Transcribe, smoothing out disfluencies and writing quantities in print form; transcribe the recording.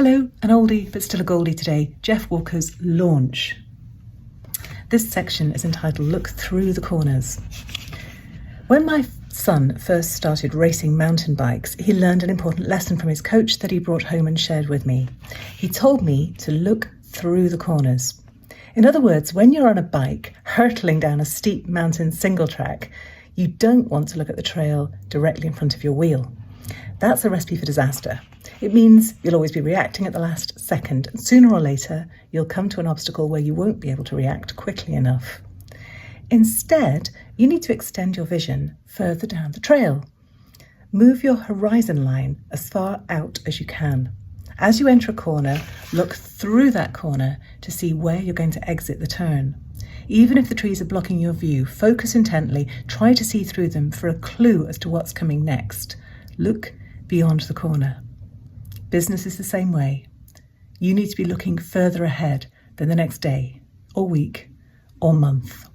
Hello, an oldie but still a goldie today, Jeff Walker's launch. This section is entitled Look Through the Corners. When my son first started racing mountain bikes, he learned an important lesson from his coach that he brought home and shared with me. He told me to look through the corners. In other words, when you're on a bike hurtling down a steep mountain single track, you don't want to look at the trail directly in front of your wheel. That's a recipe for disaster. It means you'll always be reacting at the last second, and sooner or later you'll come to an obstacle where you won't be able to react quickly enough. Instead, you need to extend your vision further down the trail. Move your horizon line as far out as you can. As you enter a corner, look through that corner to see where you're going to exit the turn. Even if the trees are blocking your view, focus intently, try to see through them for a clue as to what's coming next. Look beyond the corner. Business is the same way. You need to be looking further ahead than the next day, or week, or month.